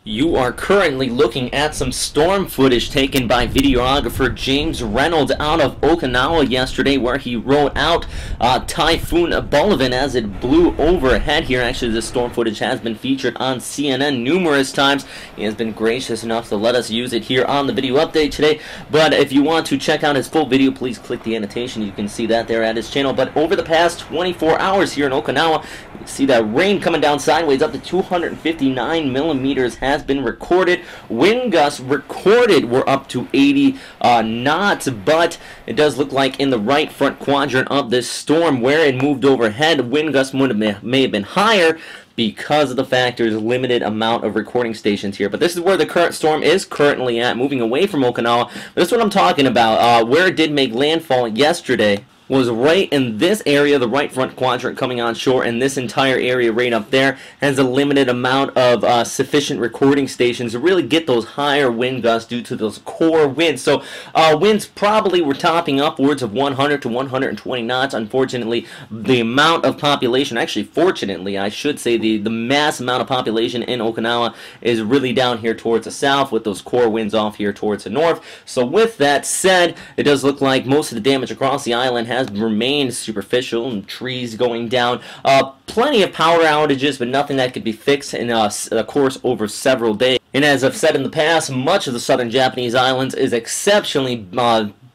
You are currently looking at some storm footage taken by videographer James Reynolds out of Okinawa yesterday, where he wrote out Typhoon Bolaven as it blew overhead here. Actually, this storm footage has been featured on CNN numerous times. He has been gracious enough to let us use it here on the video update today. But if you want to check out his full video, please click the annotation. You can see that there at his channel. But over the past 24 hours here in Okinawa, you see that rain coming down sideways up to 259 millimeters has been recorded. Wind gusts recorded were up to 80 knots, but it does look like in the right front quadrant of this storm where it moved overhead, wind gusts may have been higher because of the fact there's a limited amount of recording stations here. But this is where the current storm is currently at, moving away from Okinawa. This is what I'm talking about. Where it did make landfall yesterday was right in this area, the right front quadrant coming on shore, and this entire area right up there has a limited amount of sufficient recording stations to really get those higher wind gusts due to those core winds. So winds probably were topping upwards of 100 to 120 knots. Unfortunately, the amount of population, actually fortunately I should say, the mass amount of population in Okinawa is really down here towards the south, with those core winds off here towards the north. So with that said, it does look like most of the damage across the island has remained superficial, and trees going down. Plenty of power outages, but nothing that could be fixed in a course over several days. And as I've said in the past, much of the southern Japanese islands is exceptionally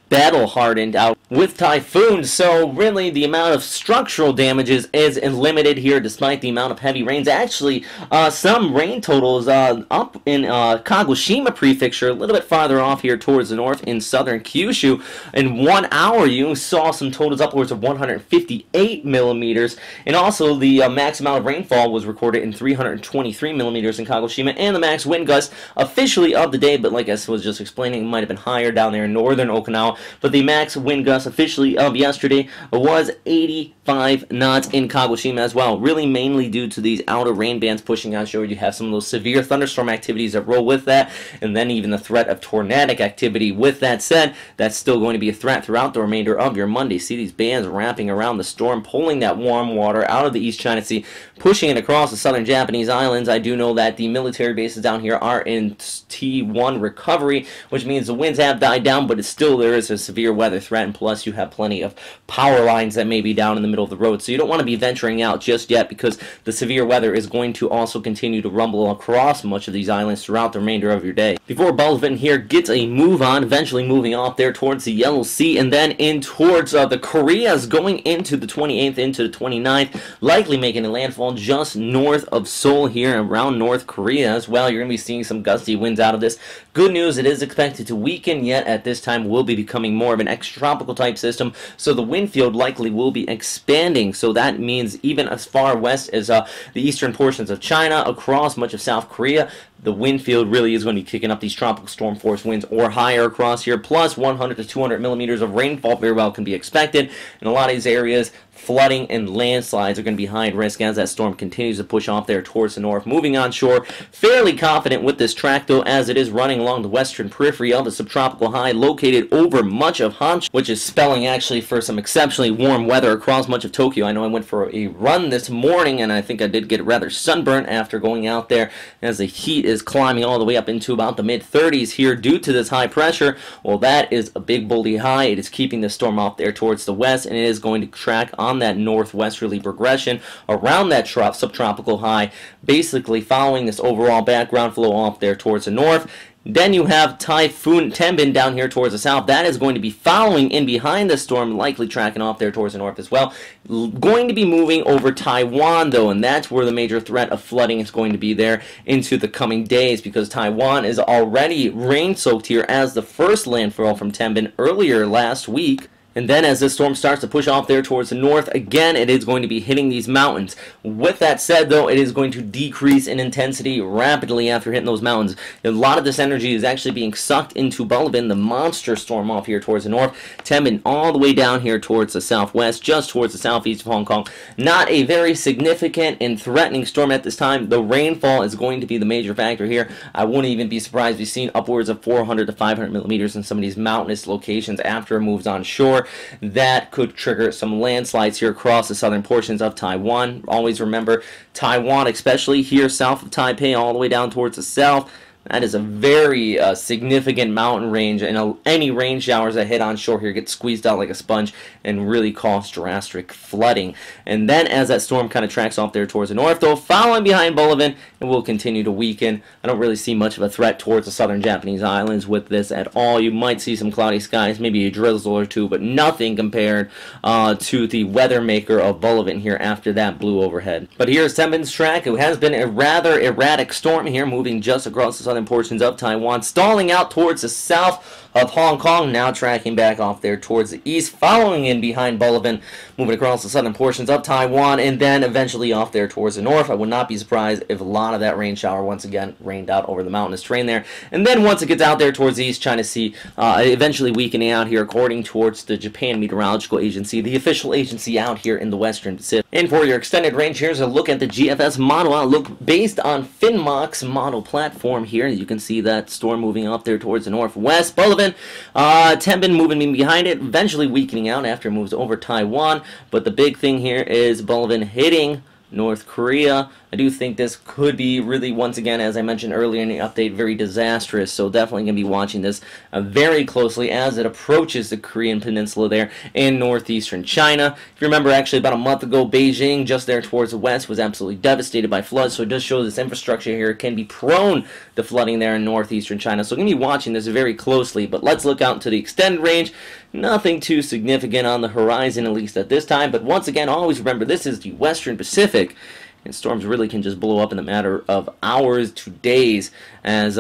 battle-hardened out with typhoons, so really the amount of structural damages is limited here despite the amount of heavy rains. Actually, some rain totals up in Kagoshima prefecture, a little bit farther off here towards the north in southern Kyushu. In 1 hour, you saw some totals upwards of 158 millimeters, and also the max amount of rainfall was recorded in 323 millimeters in Kagoshima, and the max wind gust officially of the day, but like I was just explaining, it might have been higher down there in northern Okinawa. But the max wind gust officially of yesterday was 85 knots in Kagoshima as well. Really mainly due to these outer rain bands pushing on shore. You have some of those severe thunderstorm activities that roll with that, and then even the threat of tornadic activity. With that said, that's still going to be a threat throughout the remainder of your Monday. See these bands wrapping around the storm, pulling that warm water out of the East China Sea, pushing it across the southern Japanese islands. I do know that the military bases down here are in T1 recovery, which means the winds have died down, but it's still there is a severe weather threat, and plus you have plenty of power lines that may be down in the middle of the road, so you don't want to be venturing out just yet, because the severe weather is going to also continue to rumble across much of these islands throughout the remainder of your day. Before Bolaven here gets a move on, eventually moving off there towards the Yellow Sea, and then in towards the Koreas, going into the 28th, into the 29th, likely making a landfall just north of Seoul here around North Korea as well. You're going to be seeing some gusty winds out of this. Good news, it is expected to weaken, yet at this time will be becoming more of an extratropical type system, so the wind field likely will be expanding. So that means even as far west as the eastern portions of China, across much of South Korea, the wind field really is going to be kicking up these tropical storm force winds or higher across here, plus 100 to 200 millimeters of rainfall very well can be expected. In a lot of these areas, flooding and landslides are going to be high in risk as that storm continues to push off there towards the north. Moving on shore, fairly confident with this track though, as it is running along the western periphery of the subtropical high located over much of Honshu, which is spelling actually for some exceptionally warm weather across much of Tokyo. I know I went for a run this morning, and I think I did get rather sunburnt after going out there, as the heat is climbing all the way up into about the mid-30s here due to this high pressure. Well, that is a big bully high. It is keeping the storm off there towards the west, and it is going to track on that northwesterly progression around that subtropical high, basically following this overall background flow off there towards the north. Then you have Typhoon Tembin down here towards the south. That is going to be following in behind the storm, likely tracking off there towards the north as well. Going to be moving over Taiwan, though, and that's where the major threat of flooding is going to be there into the coming days, because Taiwan is already rain-soaked here as the first landfall from Tembin earlier last week. And then as this storm starts to push off there towards the north, again, it is going to be hitting these mountains. With that said, though, it is going to decrease in intensity rapidly after hitting those mountains. A lot of this energy is actually being sucked into Bolaven, the monster storm off here towards the north. Tembin all the way down here towards the southwest, just towards the southeast of Hong Kong. Not a very significant and threatening storm at this time. The rainfall is going to be the major factor here. I wouldn't even be surprised if we've seen upwards of 400 to 500 millimeters in some of these mountainous locations after it moves on shore. that could trigger some landslides here across the southern portions of Taiwan. Always remember, Taiwan, especially here south of Taipei, all the way down towards the south, that is a very significant mountain range, and any rain showers that hit on shore here get squeezed out like a sponge and really cause drastic flooding. And then as that storm kind of tracks off there towards the north, though, following behind Bolaven, it will continue to weaken. I don't really see much of a threat towards the southern Japanese islands with this at all. You might see some cloudy skies, maybe a drizzle or two, but nothing compared to the weather maker of Bolaven here after that blew overhead. But here's Tembin's track. It has been a rather erratic storm here, moving just across the southern portions of Taiwan, stalling out towards the south of Hong Kong, now tracking back off there towards the east, following in behind Bolaven, moving across the southern portions of Taiwan, and then eventually off there towards the north. I would not be surprised if a lot of that rain shower once again rained out over the mountainous terrain there. And then once it gets out there towards the East China Sea, eventually weakening out here according towards the Japan Meteorological Agency, the official agency out here in the Western Pacific. And for your extended range, here's a look at the GFS model outlook based on Finmock's model platform here. You can see that storm moving up there towards the northwest. Bolaven, Tembin moving in behind it, eventually weakening out after it moves over Taiwan. But the big thing here is Bolaven hitting North Korea. I do think this could be really, once again, as I mentioned earlier in the update, very disastrous. So definitely going to be watching this very closely as it approaches the Korean peninsula there in northeastern China. If you remember, actually about a month ago, Beijing, just there towards the west, was absolutely devastated by floods. So it does show this infrastructure here can be prone to flooding there in northeastern China. So we're going to be watching this very closely. But let's look out into the extended range. Nothing too significant on the horizon, at least at this time. But once again, always remember, this is the Western Pacific. And storms really can just blow up in a matter of hours to days as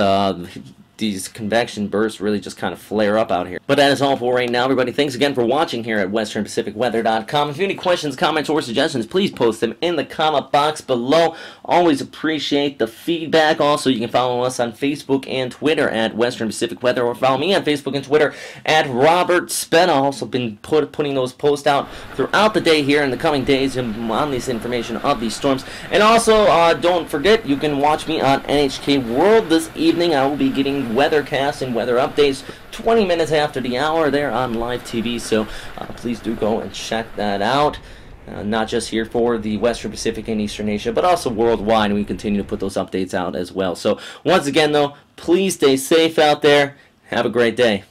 these convection bursts really just kind of flare up out here. But that is all for right now, everybody. Thanks again for watching here at westernpacificweather.com. If you have any questions, comments, or suggestions, please post them in the comment box below. Always appreciate the feedback. Also, you can follow us on Facebook and Twitter at Western Pacific Weather, or follow me on Facebook and Twitter at Robert Speta. Also been putting those posts out throughout the day here in the coming days on this information of these storms. And also, don't forget, you can watch me on NHK World this evening. I will be getting weathercasts and weather updates 20 minutes after the hour there on live TV, so please do go and check that out. Not just here for the Western Pacific and Eastern Asia, but also worldwide, and we continue to put those updates out as well. So once again, though, please stay safe out there. Have a great day.